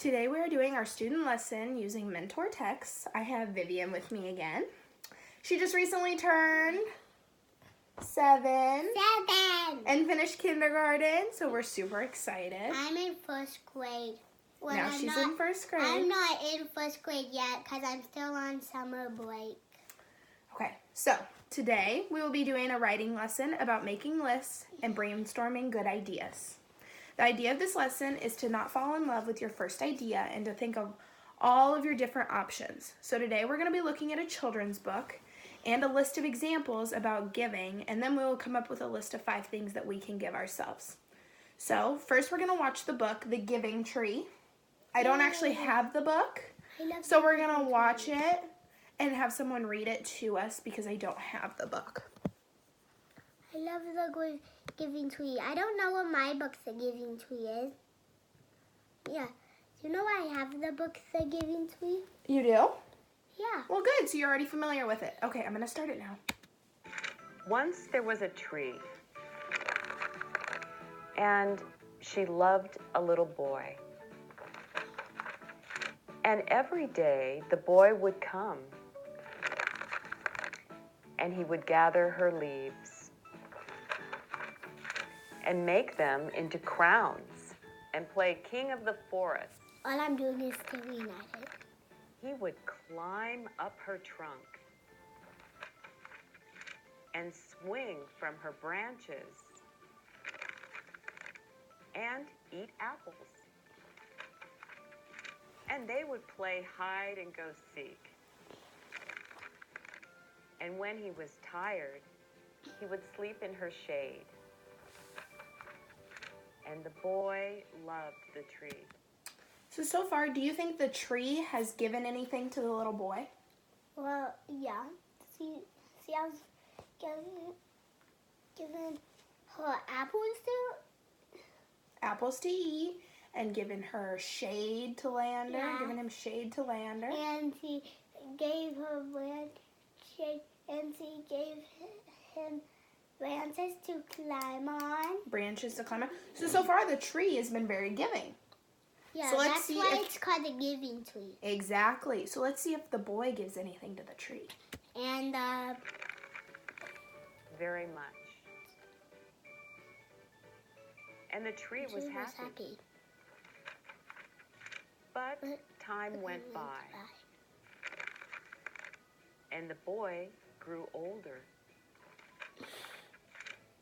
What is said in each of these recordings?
Today we are doing our student lesson using mentor texts. I have Vivian with me again. She just recently turned 7 and finished kindergarten, so we're super excited. I'm in first grade. Well, now she's in first grade. I'm not in first grade yet because I'm still on summer break. Okay, so today we will be doing a writing lesson about making lists and brainstorming good ideas. The idea of this lesson is to not fall in love with your first idea and to think of all of your different options. So today we're going to be looking at a children's book and a list of examples about giving, and then we will come up with a list of 5 things that we can give ourselves. So first we're going to watch the book, The Giving Tree. I don't actually have the book, so we're going to watch it and have someone read it to us because I don't have the book. I love the Giving Tree. I don't know what my book, The Giving Tree, is. Yeah. Do you know I have the book, The Giving Tree? You do? Yeah. Well, good. So you're already familiar with it. Okay, I'm going to start it now. Once there was a tree, and she loved a little boy. And every day, the boy would come, and he would gather her leaves and make them into crowns and play king of the forest. All I'm doing is staring at it. He would climb up her trunk and swing from her branches and eat apples. And they would play hide and go seek. And when he was tired, he would sleep in her shade. And the boy loved the tree. So far, do you think the tree has given anything to the little boy? Well, yeah. See, I was giving her Apples to eat, and giving her shade to lay under, giving him shade to lay under. And she gave her shade, and she gave him branches to climb on. Branches to climb on. So far, the tree has been very giving. Yeah, so that's why it's called the Giving Tree. Exactly. So let's see if the boy gives anything to the tree. And very much. And the tree was happy. But time went by. And the boy grew older.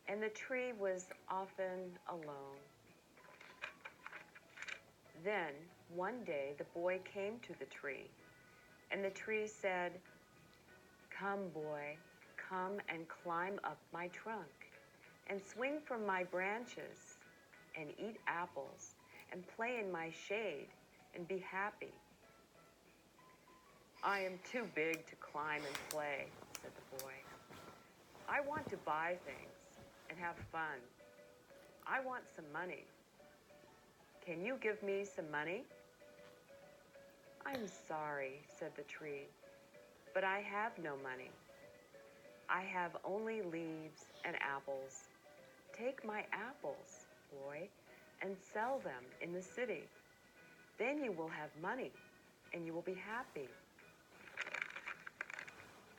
And the tree was often alone. Then, one day, the boy came to the tree, and the tree said, "Come, boy, come and climb up my trunk, and swing from my branches, and eat apples, and play in my shade, and be happy." "I am too big to climb and play," said the boy. "I want to buy things and have fun. I want some money. Can you give me some money?" "I'm sorry," said the tree, "but I have no money. I have only leaves and apples. Take my apples, boy, and sell them in the city. Then you will have money, and you will be happy."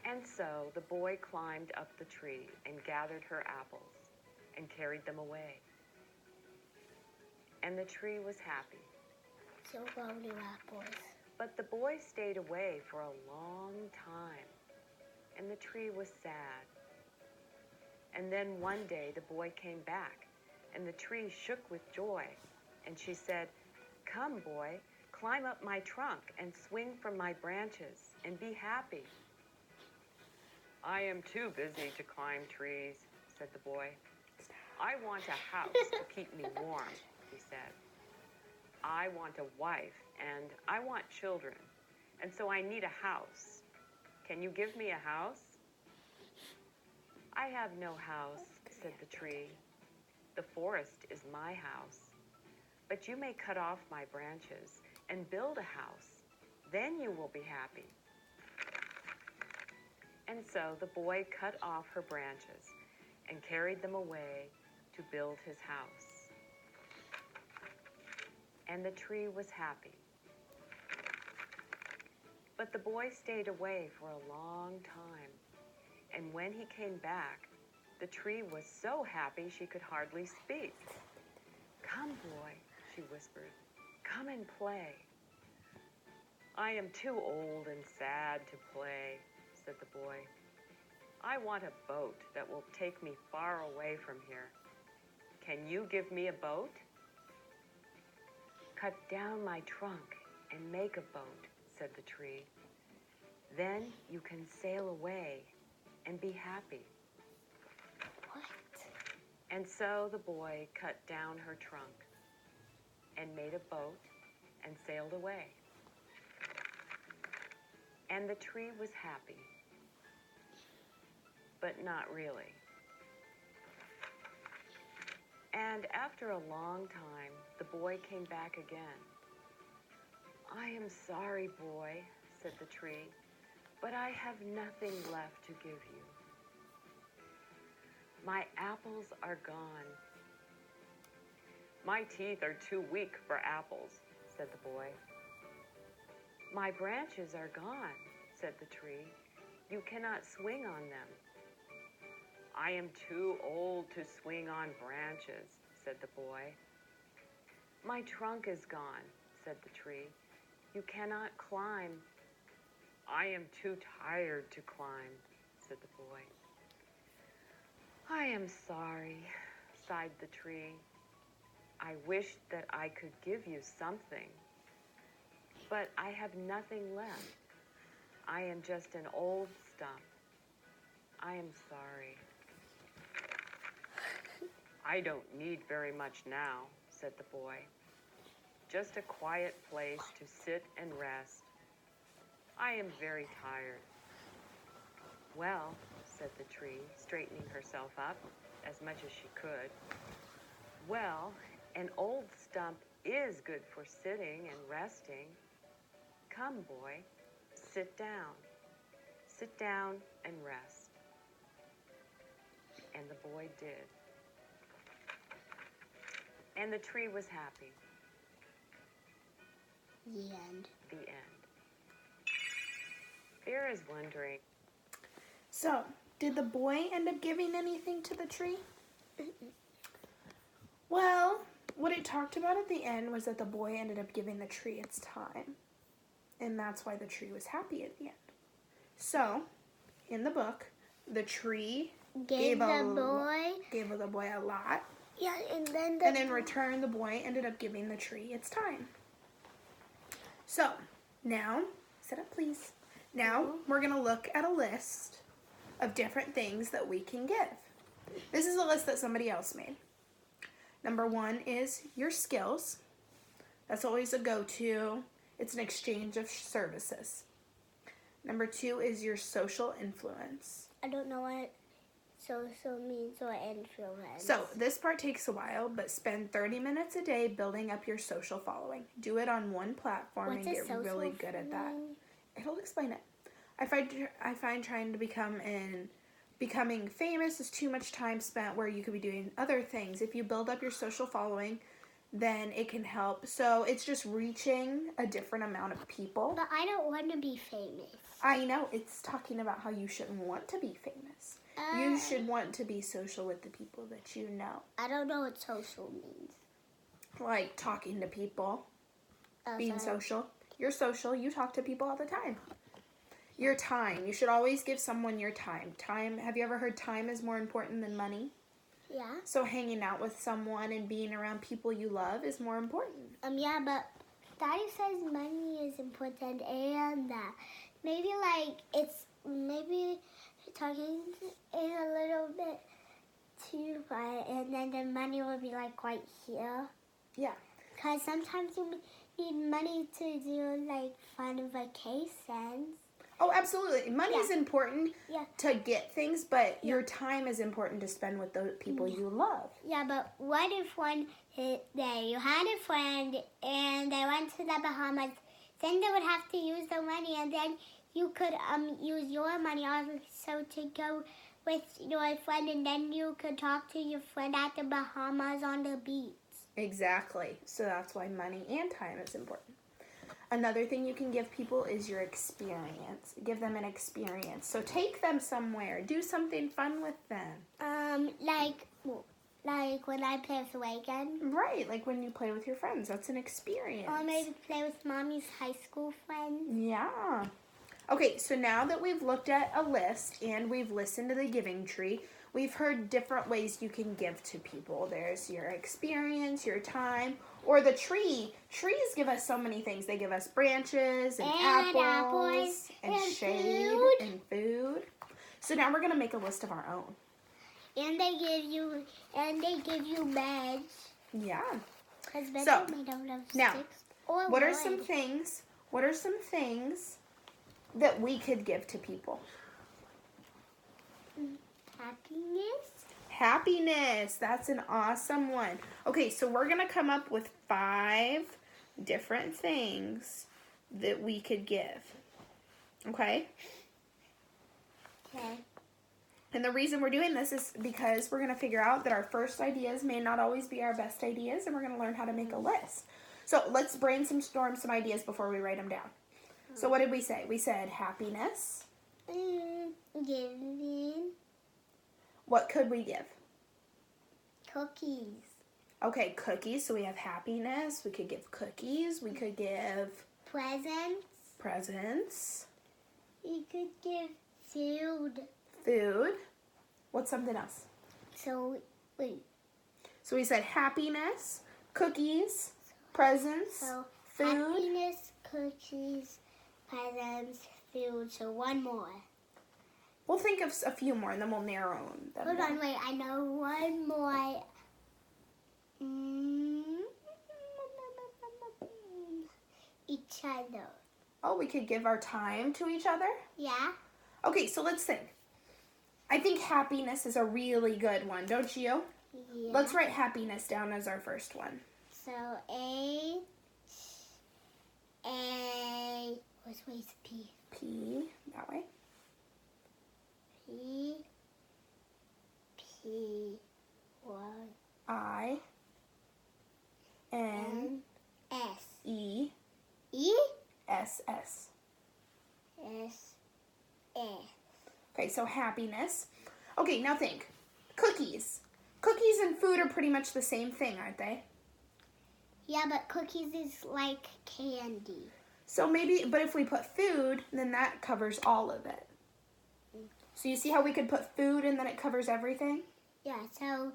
And so the boy climbed up the tree and gathered her apples and carried them away. And the tree was happy. So grown apples. But the boy stayed away for a long time, and the tree was sad. And then one day the boy came back, and the tree shook with joy, and she said, "Come, boy, climb up my trunk and swing from my branches and be happy." "I am too busy to climb trees," said the boy. "I want a house to keep me warm," he said. "I want a wife, and I want children, and so I need a house. Can you give me a house?" "I have no house," said the tree. "The forest is my house. But you may cut off my branches and build a house. Then you will be happy." And so the boy cut off her branches and carried them away to build his house. And the tree was happy. But the boy stayed away for a long time, and when he came back, the tree was so happy she could hardly speak. "Come, boy," she whispered. "Come and play." "I am too old and sad to play," said the boy. "I want a boat that will take me far away from here. Can you give me a boat?" "Cut down my trunk and make a boat," said the tree. "Then you can sail away and be happy." What? And so the boy cut down her trunk and made a boat and sailed away. And the tree was happy, but not really. And after a long time, the boy came back again. "I am sorry, boy," said the tree, "but I have nothing left to give you." "My apples are gone." "My teeth are too weak for apples," said the boy. "My branches are gone," said the tree. "You cannot swing on them." "I am too old to swing on branches," said the boy. "My trunk is gone," said the tree. "You cannot climb." "I am too tired to climb," said the boy. "I am sorry," sighed the tree. "I wish that I could give you something, but I have nothing left. I am just an old stump. I am sorry." "I don't need very much now," said the boy. "Just a quiet place to sit and rest. I am very tired." "Well," said the tree, straightening herself up as much as she could. "Well, an old stump is good for sitting and resting. Come, boy, sit down. Sit down and rest." And the boy did. And the tree was happy. The end. The end. Vera is wondering. So, did the boy end up giving anything to the tree? Well, what it talked about at the end was that the boy ended up giving the tree its time. And that's why the tree was happy at the end. So, in the book, the tree gave the boy a lot. Yeah, and then And in return, the boy ended up giving the tree its time. So, now, sit up please. Now, we're going to look at a list of different things that we can give. This is a list that somebody else made. Number 1 is your skills. That's always a go-to. It's an exchange of services. Number 2 is your social influence. I don't know what social means or influence. So this part takes a while, but spend 30 minutes a day building up your social following. Do it on one platform and get really good at that. It'll explain it. I find trying to becoming famous is too much time spent where you could be doing other things. If you build up your social following, then it can help. So it's just reaching a different amount of people. But I don't want to be famous. I know, it's talking about how you shouldn't want to be famous. You should want to be social with the people that you know. I don't know what social means. Like talking to people, being social. You're social, you talk to people all the time. Your time, you should always give someone your time. Time, have you ever heard time is more important than money? Yeah. So hanging out with someone and being around people you love is more important. Yeah, but Daddy says money is important and that maybe talking is a little bit too far and then the money will be like right here. Yeah. Because sometimes you need money to do like fun vacations. Oh, absolutely. Money is important Yeah. to get things, but your time is important to spend with the people you love. Yeah, but what if one day you had a friend and they went to the Bahamas, then they would have to use the money and then you could use your money also to go with your friend and then you could talk to your friend at the Bahamas on the beach. Exactly. So that's why money and time is important. Another thing you can give people is your experience. Give them an experience. So take them somewhere. Do something fun with them. Like when I play with the weekend. Right, like when you play with your friends. That's an experience. Or maybe play with Mommy's high school friends. Yeah. Okay, so now that we've looked at a list and we've listened to the giving tree, we've heard different ways you can give to people. There's your experience, your time, or the tree. Trees give us so many things. They give us branches and apples and shade food. and food. So now we're going to make a list of our own. And they give you beds. Yeah. Because beds So, are made out of now, sticks or What are wood. some things that we could give to people? Happiness. Happiness. That's an awesome one. Okay, so we're going to come up with 5 different things that we could give. Okay? Okay. And the reason we're doing this is because we're going to figure out that our first ideas may not always be our best ideas, and we're going to learn how to make a list. So let's brainstorm some ideas before we write them down. So what did we say? We said happiness. Giving What could we give? cookies. Okay, cookies. So we have happiness. We could give cookies. We could give presents. You could give food. Food. What's something else? So, wait. So we said happiness, cookies, presents, So, food. happiness, cookies, presents, food. So, one more. We'll think of a few more and then we'll narrow them Hold down. on, wait. I know one more. Each other. Oh, we could give our time to each other? Yeah? Okay, so let's think. I think happiness is a really good one, don't you? Yeah. Let's write happiness down as our first one. So, where's P? P, that way. P, Y, I, N, S. E, E, S, S. S, S. Okay, so happiness. Okay, now think. Cookies. Cookies and food are pretty much the same thing, aren't they? Yeah, but cookies is like candy. So maybe, but if we put food, then that covers all of it. So you see how we could put food and then it covers everything? Yeah, so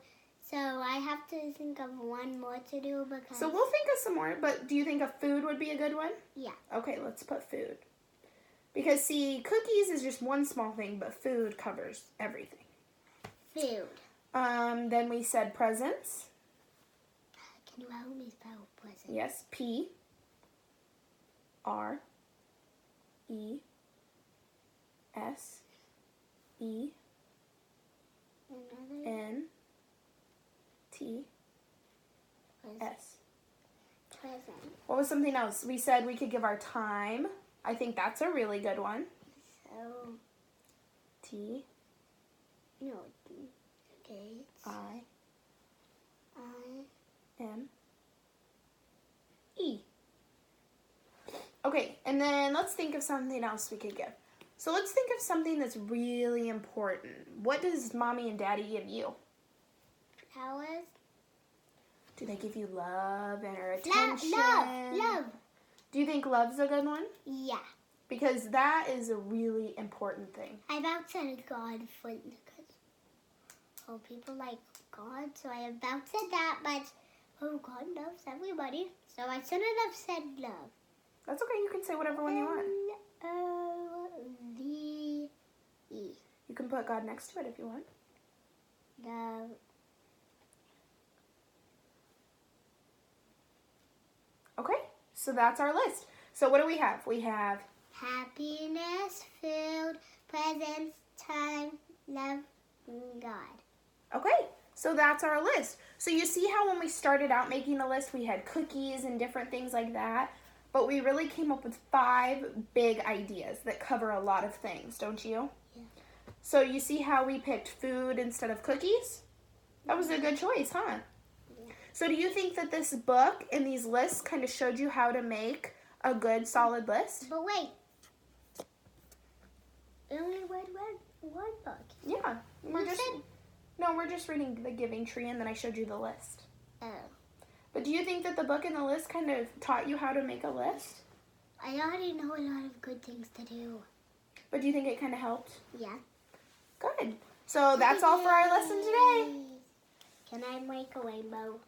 I have to think of one more to do because... So we'll think of some more, but do you think a food would be a good one? Yeah. Okay, let's put food. Because see, cookies is just one small thing, but food covers everything. Food. Then we said presents. Can you help me spell present? Yes, P, R, E, S, E, Another N, T, S. present. What was something else? We said we could give our time. I think that's a really good one. So, T, no, okay. I, I, M, E. Okay, and then let's think of something else we could give. So let's think of something that's really important. What does mommy and daddy give you? flowers. Do they give you love and or attention? Love. Do you think love's a good one? Yeah. Because that is a really important thing. I about said God for because people like God, so I about said that, but God loves everybody, so I shouldn't have said love. That's okay, you can say whatever one you want. L-O-V-E. You can put God next to it if you want. Love. Okay, so that's our list. So what do we have? We have Happiness, food, presents, time, love, and God. okay, so that's our list. So you see how when we started out making the list, we had cookies and different things like that, but we really came up with 5 big ideas that cover a lot of things, don't you? Yeah. So you see how we picked food instead of cookies? That was a good choice, huh? Yeah. So do you think that this book and these lists kind of showed you how to make a good, solid list? But wait. I only read one book. Yeah. You We're just reading The Giving Tree, and then I showed you the list. Oh. But do you think that the book and the list kind of taught you how to make a list? I already know a lot of good things to do. But do you think it kind of helped? Yeah. Good. So that's all for our lesson today. Can I make a rainbow?